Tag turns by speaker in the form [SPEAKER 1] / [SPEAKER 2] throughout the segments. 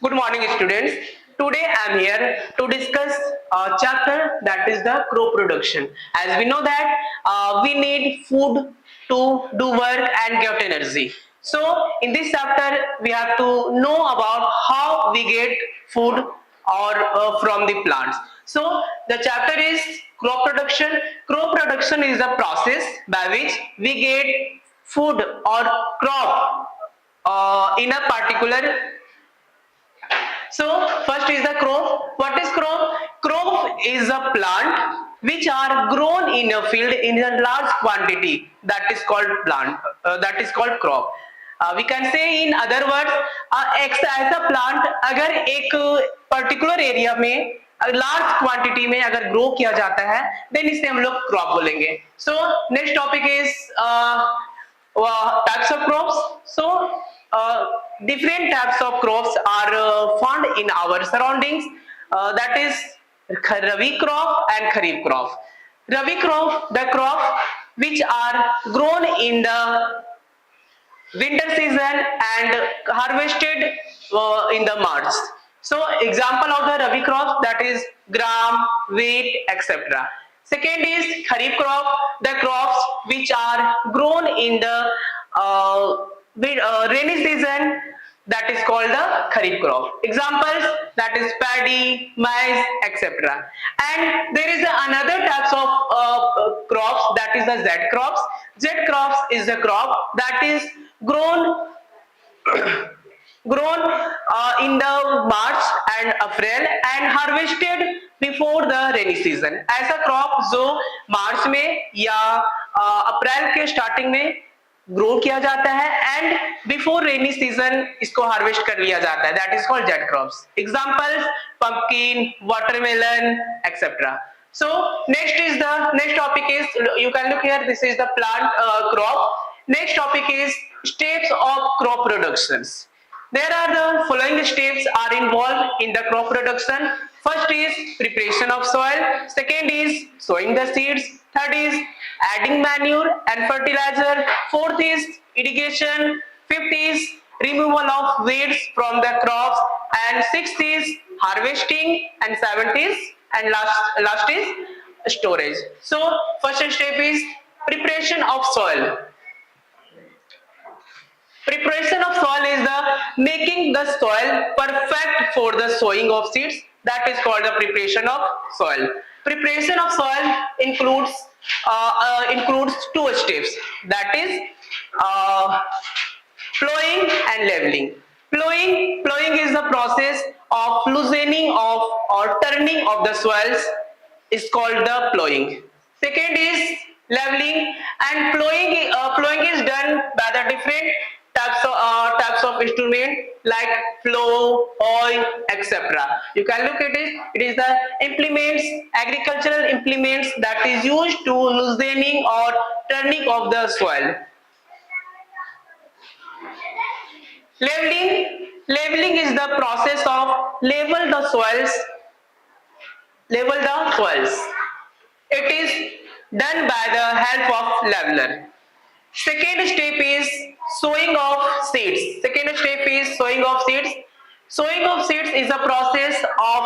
[SPEAKER 1] Good morning, students. Today I am here to discuss a chapter that is the crop production. As we know that we need food to do work and get energy. So in this chapter we have to know about how we get food or from the plants. So the chapter is crop production. Crop production is the process by which we get food or crop in a particular. So first is the crop. What is crop? Crop is a plant which are grown in a field in a large quantity. That is called plant. That is called crop. We can say in other words, ऐसा plant अगर एक particular area में large quantity में अगर grow किया जाता है then इसे हम लोग क्रॉप बोलेंगे. So next topic is types of crops. So different types of crops are found in our surroundings. That is Rabi crop and Kharif crop. Rabi crop, the crop which are grown in the winter season and harvested in the March. So example of the Rabi crop, that is gram, wheat, etc. Second is Kharif crop, the crops which are grown in the rainy season, that is called the Kharif crop. Examples, that is paddy, maize, etc. And there is another types of crops, that is the Z crops. Z crops is the crop that is grown in the March and April and harvested before the rainy season. ऐसा crop जो मार्च में या अप्रैल के starting में grow किया जाता है and before rainy season इसको हार्वेस्ट कर लिया जाता है, that is called jet crops. Examples pumpkin, watermelon, etcetera. So next topic is, you can look here, this is the plant crop. Next topic is steps of crop productions. There are the following steps are involved in the crop production. First is preparation of soil. Second is sowing the seeds. Third is adding manure and fertilizer. Fourth is irrigation. Fifth is removal of weeds from the crops. And sixth is harvesting. And seventh is and last is storage. So first step is preparation of soil. Preparation of soil is the making the soil perfect for the sowing of seeds. That is called the preparation of soil. Preparation of soil includes two steps. That is plowing and leveling. Plowing is the process of loosening of or turning of the soils. Is called the plowing. Second is leveling, and plowing is done by the different types of instrument like plow, oil, etc. You can look at it. It is the implements, agricultural implements that is used to loosening or turning of the soil. Leveling is the process of level the soils. It is done by the help of leveler. Second step is sowing of seeds. Sowing of seeds is a process of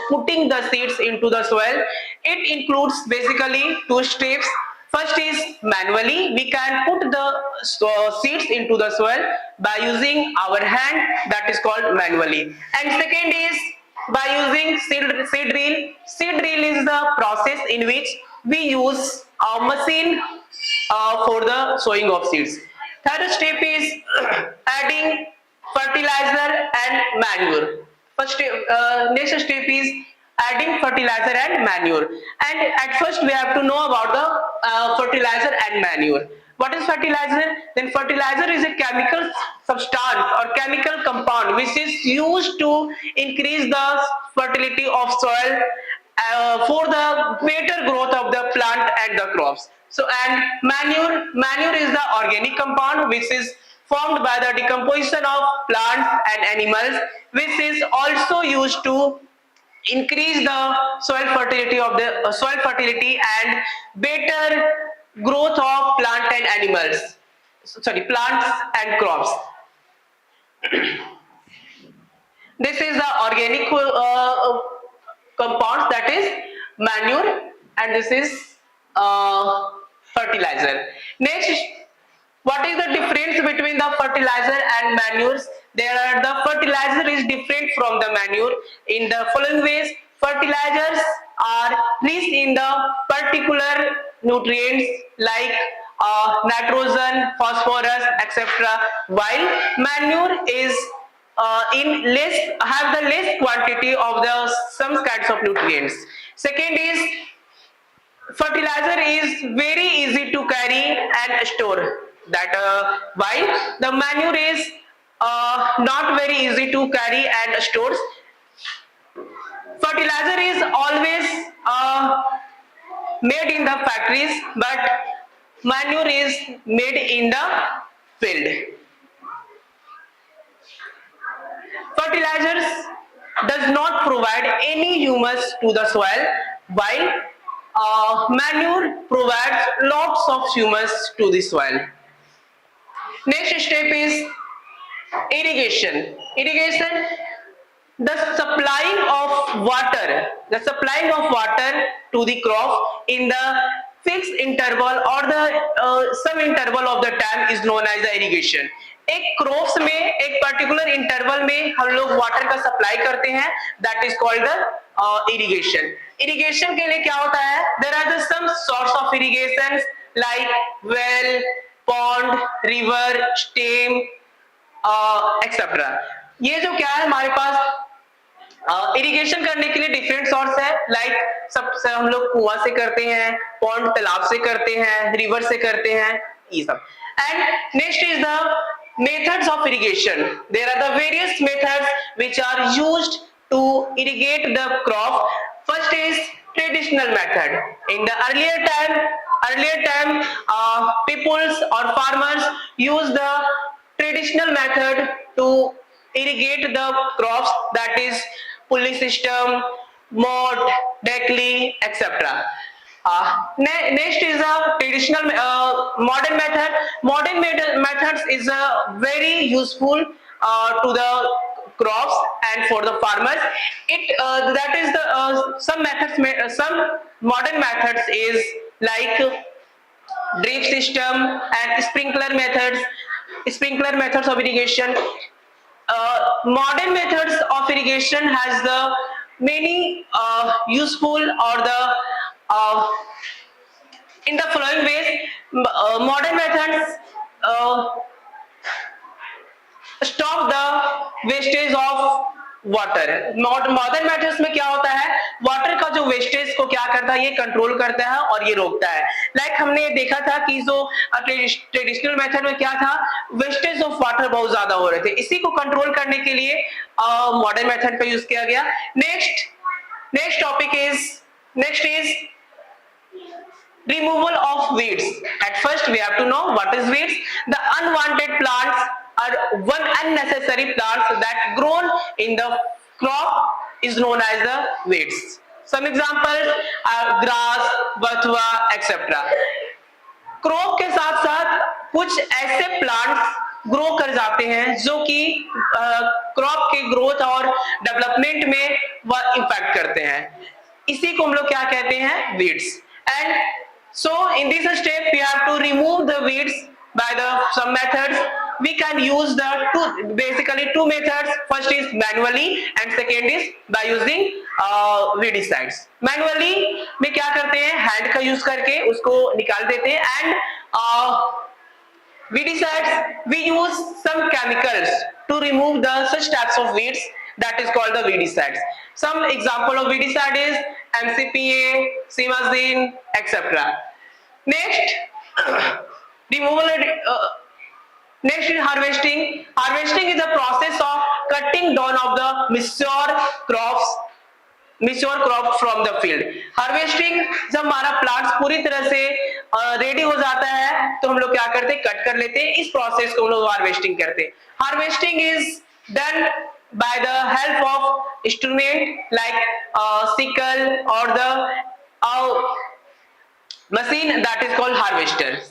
[SPEAKER 1] putting the seeds into the soil. It includes basically two steps. First is manually. We can put the seeds into the soil by using our hand. That is called manually. And second is by using seed drill. Seed drill is the process in which we use a machine for the sowing of seeds. Third step is adding fertilizer and manure. Next step is adding fertilizer and manure. And at first we have to know about the fertilizer and manure. What is fertilizer? Then fertilizer is a chemical substance or chemical compound which is used to increase the fertility of soil for the better growth of the plant and the crops. So, and manure is the organic compound which is formed by the decomposition of plants and animals, which is also used to increase the soil fertility and better growth of plants and crops. This is the organic compounds, that is manure, and this is uh, fertilizer. Next, what is the difference between the fertilizer and manures? There are the fertilizer is different from the manure in the following ways. Fertilizers are rich in the particular nutrients like nitrogen, phosphorus, etc. While manure is in less have the less quantity of the some kinds of nutrients. Second is fertilizer is very easy to carry and store. That while the manure is not very easy to carry and stores. Fertilizer is always made in the factories, but manure is made in the field. Fertilizers does not provide any humus to the soil, while manure provides lots of humus to the soil. Next step is irrigation. Irrigation, the supplying of water to the crop in the fixed interval or the some interval of the time is known as the irrigation. एक crops में एक particular interval में हम लोग water का supply करते हैं, that is called the irrigation. Irrigation के लिए क्या होता है, there are the some sorts of irrigation like well, pond, river, stream, etcetera. ये जो क्या है हमारे पास इरिगेशन करने के लिए डिफरेंट सोर्स है, लाइक सबसे हम लोग कुआं से करते हैं, पॉन्ड तालाब से करते हैं, रिवर से करते हैं, ये सब. And next is the methods of irrigation. There are the various methods which are used to irrigate the crop. First is traditional method. In the earlier time peoples or farmers use the traditional method to irrigate the crops, that is pulley system, moat, deckley, etc. Next is a traditional modern method. Modern methods is very useful to the crops and for the farmers. It that is the some methods. Some modern methods is like drip system and sprinkler methods of irrigation. Modern methods of irrigation has the many useful or the in the following ways. Modern methods stop the wastage of water. Modern methods में क्या होता है, water का जो wastage को क्या करता है, ये कंट्रोल करता है और ये रोकता है. लाइक हमने देखा था कि जो ट्रेडिशनल मेथड में क्या था, वेस्टेज ऑफ वाटर बहुत ज्यादा हो रहे थे, इसी को कंट्रोल करने के लिए मॉडर्न मेथड का यूज किया गया. Next topic is removal of weeds. At first we have to know what is weeds. The unwanted plants are one unnecessary plants that grown in the crop is known as the weeds. Some examples are grass, bathua, etc. Crop के साथ साथ कुछ ऐसे plants grow कर जाते हैं जो कि क्रॉप के ग्रोथ और डेवलपमेंट में वह इंपैक्ट करते हैं, इसी को हम लोग क्या कहते हैं, weeds. And so in this step we have to remove the weeds by the some methods. We can use the basically two methods. First is manually and second is by using weedicides. Manually में क्या करते हैं, hand का use करके उसको निकाल देते हैं. And weedicides we use some chemicals to remove the such types of weeds, that is called the weedicides. Some example of weedicide is MCPA, Simazine, etc. Next, removal. Next is harvesting. Harvesting is the process of cutting down of the mature crop from the field. Harvesting जब हमारा plants पूरी तरह से ready हो जाता है तो हम लोग क्या करते हैं, कट कर लेते हैं. इस प्रोसेस को हम लोग हार्वेस्टिंग करते हैं. Harvesting is done by the help of instrument like sickle or the machine, that is called harvesters.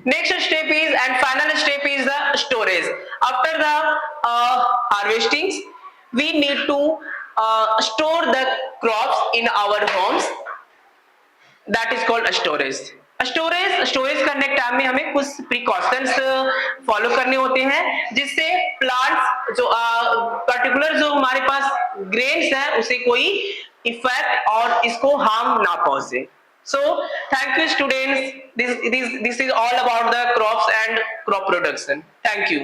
[SPEAKER 1] Next step is and final step is the storage. After the harvesting we need to store the crops in our homes. That is called storage. Storage करने के time में हमें कुछ precautions follow करने होते हैं जिससे plants जो पर्टिकुलर जो हमारे पास ग्रेन्स है उसे कोई इफेक्ट और इसको हार्म ना पहुंचे। So thank you students, this is all about the crops and crop production. Thank you.